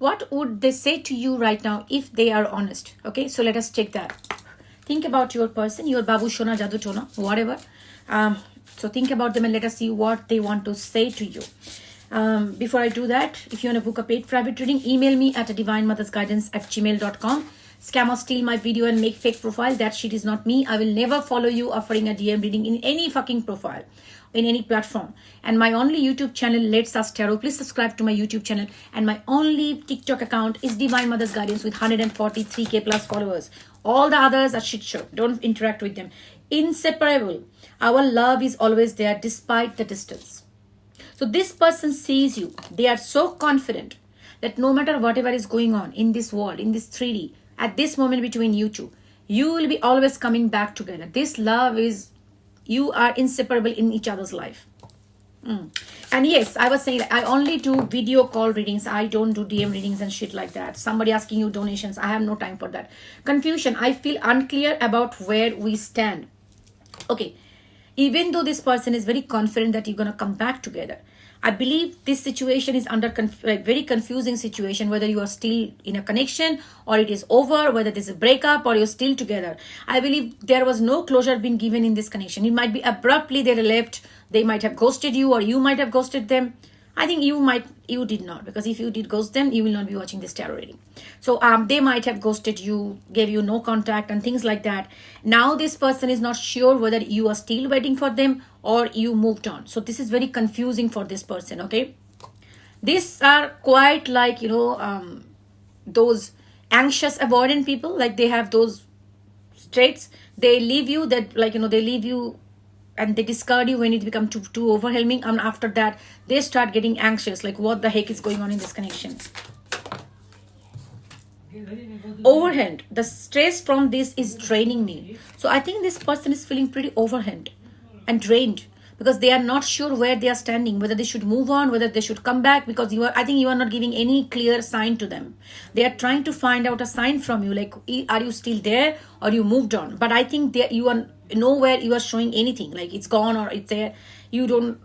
What would they say to you right now if they are honest? Okay, so let us check that. Think about your person, your Babu Shona, Jadu Tona, whatever. So think about them and let us see what they want to say to you. Before I do that, if you want to book a paid private reading, email me at divinemothersguidance@gmail.com. Scam or steal my video and make fake profile. That shit is not me. I will never follow you offering a DM reading in any fucking profile, in any platform. And my only YouTube channel, Let's Us Tarot. Please subscribe to my YouTube channel. And my only TikTok account is Divine Mother's Guidance with 143k plus followers. All the others are shit show. Don't interact with them. Inseparable. Our love is always there despite the distance. So this person sees you. They are so confident that no matter whatever is going on in this world, in this 3D, at this moment between you two, you will be always coming back together. This love is, you are inseparable in each other's life. And yes, I was saying that I only do video call readings. I don't do DM readings and shit like that. Somebody asking you donations. I have no time for that. Confusion. I feel unclear about where we stand. Okay. Even though this person is very confident that you're going to come back together, I believe this situation is under very confusing situation, whether you are still in a connection or it is over, whether there's a breakup or you're still together. I believe there was no closure being given in this connection. It might be abruptly they left. They might have ghosted you or you might have ghosted them. I think you did not, because if you did ghost them, you will not be watching this tarot reading. So they might have ghosted you, gave you no contact and things like that. Now this person is not sure whether you are still waiting for them or you moved on. So this is very confusing for this person, okay? These are quite like, those anxious, avoidant people, like they have those traits. They leave you that, they leave you and they discard you when it becomes too overwhelming. And after that, they start getting anxious. Like, what the heck is going on in this connection? Overwhelmed. The stress from this is draining me. So I think this person is feeling pretty overwhelmed and drained because they are not sure where they are standing, whether they should move on, whether they should come back, because I think you are not giving any clear sign to them. They are trying to find out a sign from you, like, are you still there or you moved on? But I think you are nowhere you are showing anything, like it's gone or it's there. You don't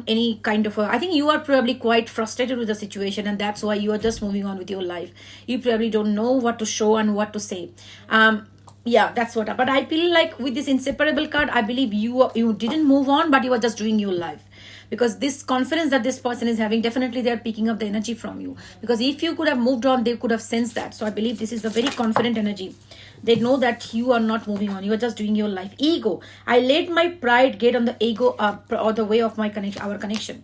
any kind of I think you are probably quite frustrated with the situation, and that's why you are just moving on with your life. You probably don't know what to show and what to say. Yeah, that's what. But I feel like with this inseparable card, I believe you didn't move on, but you are just doing your life. Because this confidence that this person is having, definitely they are picking up the energy from you. Because if you could have moved on, they could have sensed that. So I believe this is a very confident energy. They know that you are not moving on. You are just doing your life. Ego. I let my pride get on the ego or the way of our connection.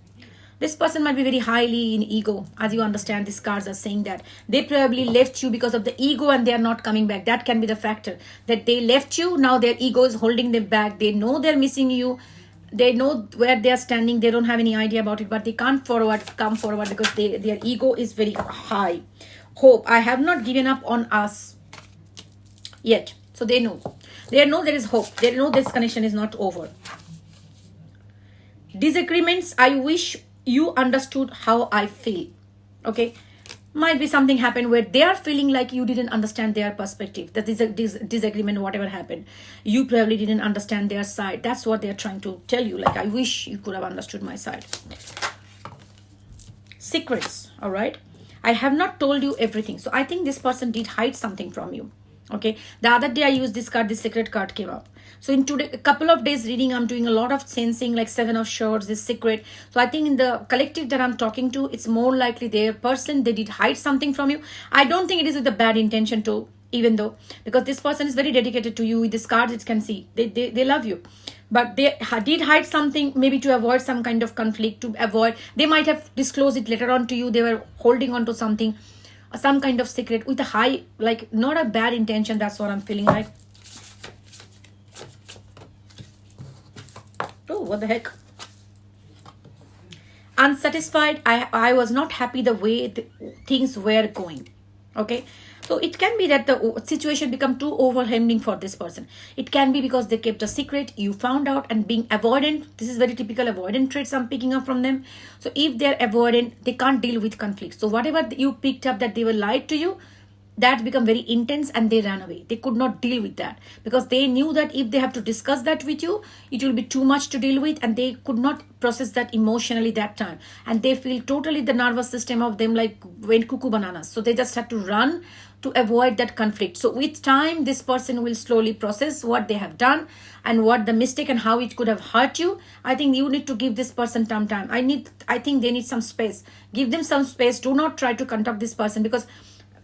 This person might be very highly in ego. As you understand, these cards are saying that they probably left you because of the ego and they are not coming back. That can be the factor. That they left you, now their ego is holding them back. They know they're missing you. They know where they are standing. They don't have any idea about it, but they can't come forward because their ego is very high. Hope. I have not given up on us yet. So they know. They know there is hope. They know this connection is not over. Disagreements. I wish you understood how I feel. Okay. Might be something happened where they are feeling like you didn't understand their perspective. That is a disagreement, whatever happened. You probably didn't understand their side. That's what they're trying to tell you. Like, I wish you could have understood my side. Secrets. All right. I have not told you everything. So I think this person did hide something from you. Okay. The other day I used this card, this secret card came up. So in a couple of days reading, I'm doing a lot of sensing, like 7 of Swords, this secret. So I think in the collective that I'm talking to, it's more likely their person, they did hide something from you. I don't think it is with a bad intention too, even though, because this person is very dedicated to you. With this card, it can see, they love you. But they did hide something, maybe to avoid some kind of conflict, they might have disclosed it later on to you. They were holding on to something, some kind of secret with a high, like not a bad intention. That's what I'm feeling like. Oh, what the heck? Unsatisfied. I was not happy the way things were going. Okay. So it can be that the situation become too overwhelming for this person. It can be because they kept a secret, you found out, and being avoidant. This is very typical avoidant traits I'm picking up from them. So if they're avoidant, they can't deal with conflict. So whatever you picked up that they were lied to you, that become very intense and they ran away. They could not deal with that because they knew that if they have to discuss that with you, it will be too much to deal with, and they could not process that emotionally that time, and they feel totally the nervous system of them like went cuckoo bananas. So they just had to run to avoid that conflict. So with time, this person will slowly process what they have done and what the mistake and how it could have hurt you. I think you need to give this person some time. I think they need some space. Give them some space. Do not try to contact this person because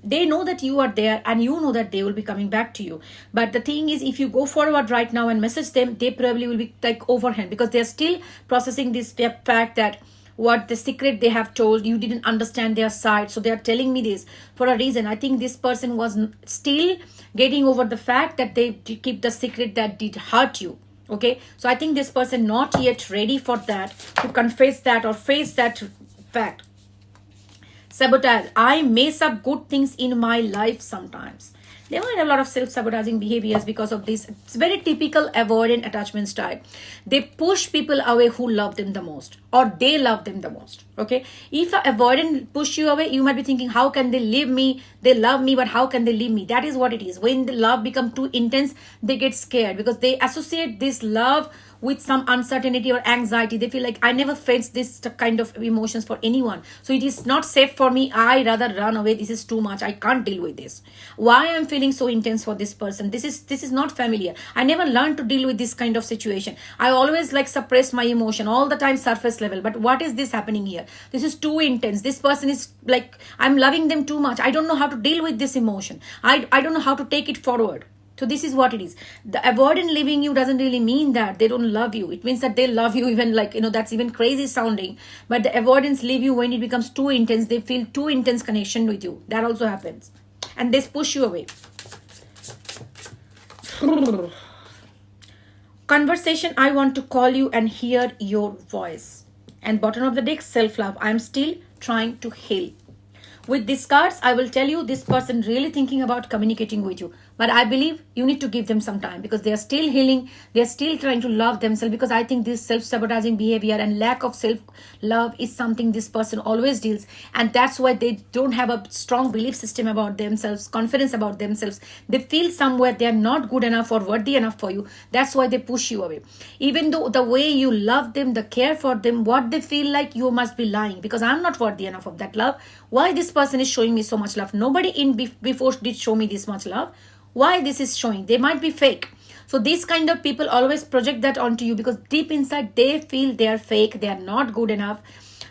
they know that you are there and you know that they will be coming back to you. But the thing is, if you go forward right now and message them, they probably will be like overhand because they're still processing this fact that what the secret they have told, you didn't understand their side. So they are telling me this for a reason. I think this person was still getting over the fact that they keep the secret that did hurt you. Okay, so I think this person not yet ready for that, to confess that or face that fact. Sabotage. I mess up good things in my life sometimes. They might have a lot of self-sabotaging behaviors because of this. It's very typical avoidant attachment style. They push people away who love them the most, or they love them the most. Okay. If an avoidant push you away, you might be thinking, how can they leave me? They love me, but how can they leave me? That is what it is. When the love becomes too intense, they get scared because they associate this love with some uncertainty or anxiety. They feel like, I never faced this kind of emotions for anyone, so it is not safe for me. I rather run away. This is too much. I can't deal with this. Why I'm feeling so intense for this person? This is not familiar. I never learned to deal with this kind of situation. I always like suppress my emotion all the time, surface level. But what is this happening here? This is too intense. This person is like, I'm loving them too much. I don't know how to deal with this emotion. I don't know how to take it forward. So this is what it is. The avoidant leaving you doesn't really mean that they don't love you. It means that they love you, even like, that's even crazy sounding. But the avoidance leave you when it becomes too intense. They feel too intense connection with you. That also happens. And they push you away. Conversation, I want to call you and hear your voice. And bottom of the deck, self-love. I'm still trying to heal. With these cards, I will tell you this person really thinking about communicating with you. But I believe you need to give them some time because they are still healing. They are still trying to love themselves, because I think this self-sabotaging behavior and lack of self-love is something this person always deals. And that's why they don't have a strong belief system about themselves, confidence about themselves. They feel somewhere they are not good enough or worthy enough for you. That's why they push you away. Even though the way you love them, the care for them, what they feel like, you must be lying because I'm not worthy enough of that love. Why this person is showing me so much love? Nobody in before did show me this much love. Why this is showing? They might be fake. So these kind of people always project that onto you because deep inside they feel they are fake. They are not good enough.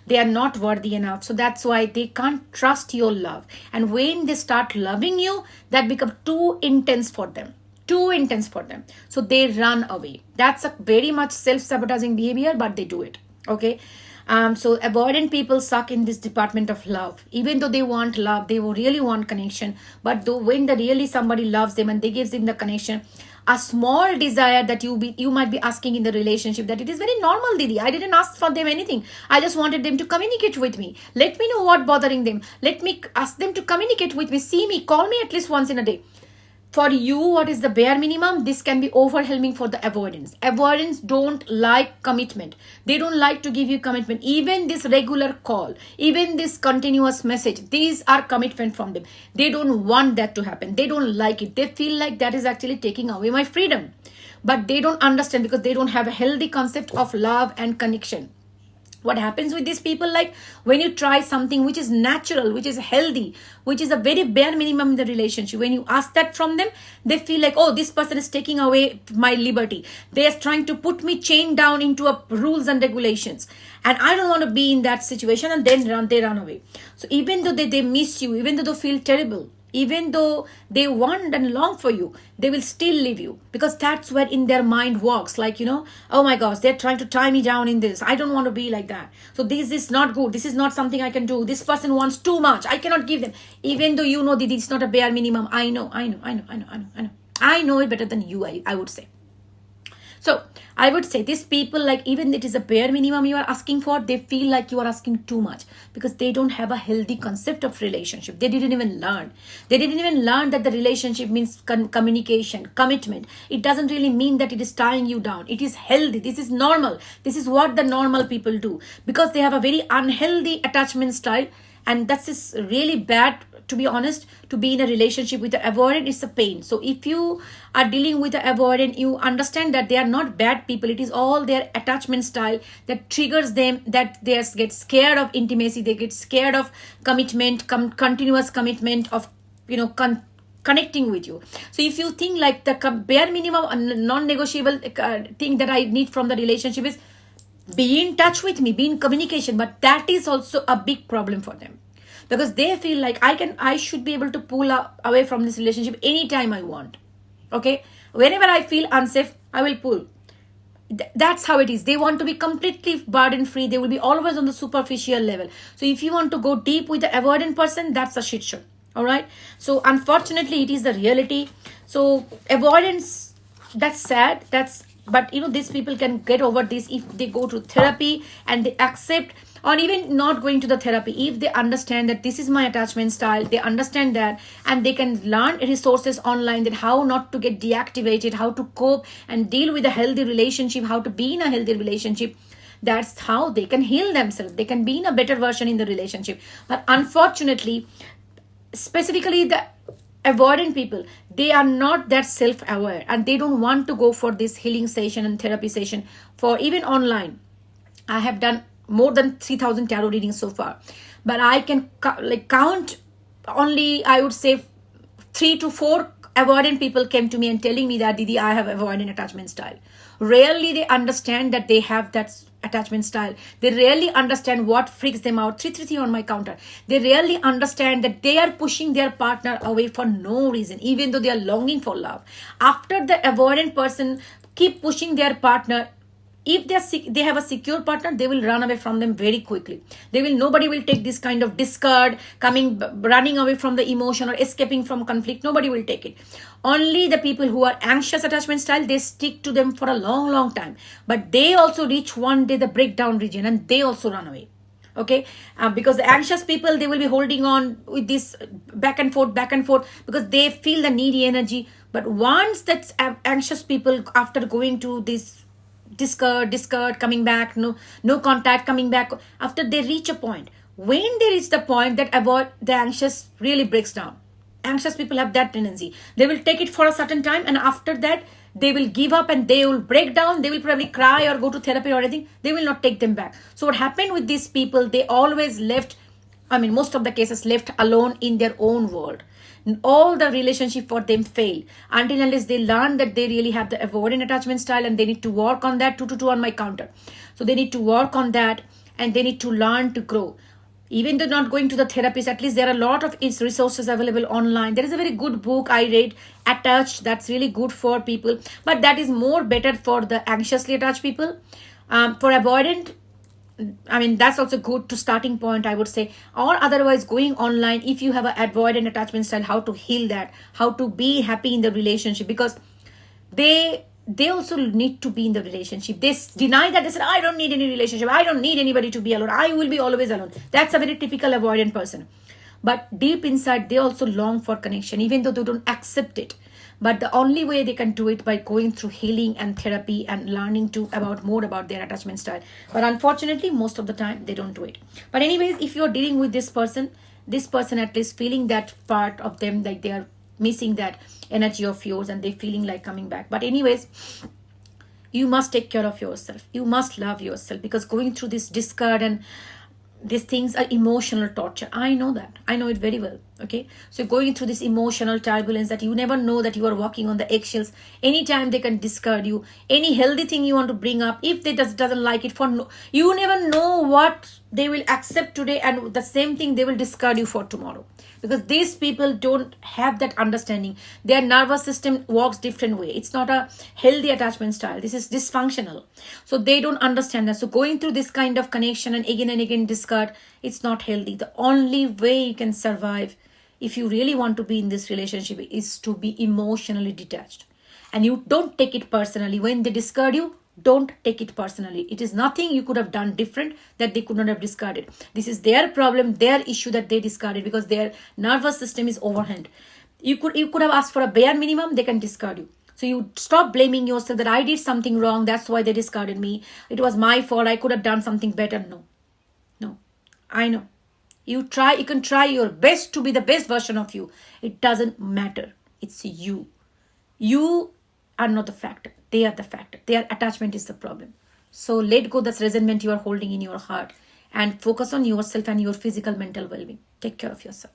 They are not worthy enough. So that's why they can't trust your love. And when they start loving you, that becomes too intense for them. Too intense for them. So they run away. That's a very much self-sabotaging behavior, but they do it. Okay. So avoidant people suck in this department of love. Even though they want love, they will really want connection. But though when the really somebody loves them and they gives them the connection, a small desire that you might be asking in the relationship, that it is very normal, Didi. I didn't ask for them anything. I just wanted them to communicate with me. Let me know what bothering them. Let me ask them to communicate with me. See me. Call me at least once in a day. For you, what is the bare minimum? This can be overwhelming for the avoidance. Avoidance don't like commitment. They don't like to give you commitment. Even this regular call, even this continuous message, these are commitment from them. They don't want that to happen. They don't like it. They feel like that is actually taking away my freedom. But they don't understand because they don't have a healthy concept of love and connection. What happens with these people, like when you try something which is natural, which is healthy, which is a very bare minimum in the relationship, when you ask that from them, they feel like, oh, this person is taking away my liberty. They are trying to put me chained down into a rules and regulations. And I don't want to be in that situation, and then they run away. So even though they miss you, even though they feel terrible, even though they want and long for you, they will still leave you because that's where in their mind works. Like, oh my gosh, they're trying to tie me down in this. I don't want to be like that. So this is not good. This is not something I can do. This person wants too much. I cannot give them. Even though that it's not a bare minimum. I know. I know it better than you, I would say. So I would say these people, like even it is a bare minimum you are asking for, they feel like you are asking too much because they don't have a healthy concept of relationship. They didn't even learn. They didn't even learn that the relationship means communication, commitment. It doesn't really mean that it is tying you down. It is healthy. This is normal. This is what the normal people do because they have a very unhealthy attachment style, and that's is really bad to be honest, to be in a relationship with the avoidant is a pain. So if you are dealing with the avoidant, you understand that they are not bad people. It is all their attachment style that triggers them, that they get scared of intimacy, they get scared of commitment, continuous commitment, of connecting with you. So if you think like the bare minimum non-negotiable thing that I need from the relationship is be in touch with me, be in communication, but that is also a big problem for them, because they feel like I should be able to pull away from this relationship anytime I want. Okay, whenever I feel unsafe, I will pull. That's how it is. They want to be completely burden free. They will be always on the superficial level. So if you want to go deep with the avoidant person, that's a shit show. All right, so unfortunately it is the reality. So avoidance, that's sad, but these people can get over this if they go to therapy and they accept, or even not going to the therapy, if they understand that this is my attachment style, they understand that, and they can learn resources online that how not to get deactivated, how to cope and deal with a healthy relationship, how to be in a healthy relationship. That's how they can heal themselves. They can be in a better version in the relationship. But unfortunately, specifically the avoidant people, they are not that self-aware, and they don't want to go for this healing session and therapy session. For even online, I have done more than 3,000 tarot readings so far, but I can count only, I would say, 3 to 4 avoidant people came to me and telling me that, Didi, I have avoidant attachment style. Rarely they understand that they have that attachment style. They rarely understand what freaks them out. 333 on my counter. They rarely understand that they are pushing their partner away for no reason, even though they are longing for love. After the avoidant person keep pushing their partner, if they have a secure partner, they will run away from them very quickly. Nobody will take this kind of discard, running away from the emotion or escaping from conflict. Nobody will take it. Only the people who are anxious attachment style, they stick to them for a long time, but they also reach one day the breakdown region and they also run away. Okay, because the anxious people, they will be holding on with this back and forth because they feel the needy energy. But once that's anxious people, after going to this discard, coming back, no contact, coming back, after they reach a point, when they reach the point that the anxious really breaks down. Anxious people have that tendency. They will take it for a certain time, and after that they will give up and they will break down. They will probably cry or go to therapy or anything. They will not take them back. So what happened with these people, they always left, most of the cases left alone in their own world. All the relationship for them fail until unless they learn that they really have the avoidant attachment style, and they need to work on that. 222 on my counter. So they need to work on that, and they need to learn to grow. Even though not going to the therapist, at least there are a lot of resources available online. There is a very good book I read, Attached, that's really good for people, but that is more better for the anxiously attached people. For avoidant, that's also good to starting point, I would say. Or otherwise, going online, if you have an avoidant attachment style, how to heal that, how to be happy in the relationship, because they also need to be in the relationship. They deny that. They say, I don't need any relationship, I don't need anybody to be alone, I will be always alone. That's a very typical avoidant person. But deep inside, they also long for connection, even though they don't accept it. But the only way they can do it by going through healing and therapy and learning more about their attachment style. But unfortunately, most of the time they don't do it. But anyways, if you're dealing with this person at least feeling that part of them, like they are missing that energy of yours and they're feeling like coming back. But anyways, you must take care of yourself. You must love yourself, because going through this discard and these things are emotional torture. I know that. I know it very well. Okay, so going through this emotional turbulence that you never know that you are walking on the eggshells. Anytime they can discard you. Any healthy thing you want to bring up, if they doesn't like it, you never know what they will accept today, and the same thing they will discard you for tomorrow. Because these people don't have that understanding. Their nervous system works different way. It's not a healthy attachment style. This is dysfunctional. So they don't understand that. So going through this kind of connection and again discard, it's not healthy. The only way you can survive, if you really want to be in this relationship, is to be emotionally detached. And you don't take it personally. When they discard you, don't take it personally. It is nothing you could have done different that they could not have discarded. This is their problem, their issue that they discarded, because their nervous system is overhand. You could have asked for a bare minimum, they can discard you. So you stop blaming yourself that I did something wrong, that's why they discarded me. It was my fault, I could have done something better. No. I know. You can try your best to be the best version of you. It doesn't matter. It's you. You are not the factor. They are the factor. Their attachment is the problem. So let go this resentment you are holding in your heart and focus on yourself and your physical, mental well-being. Take care of yourself.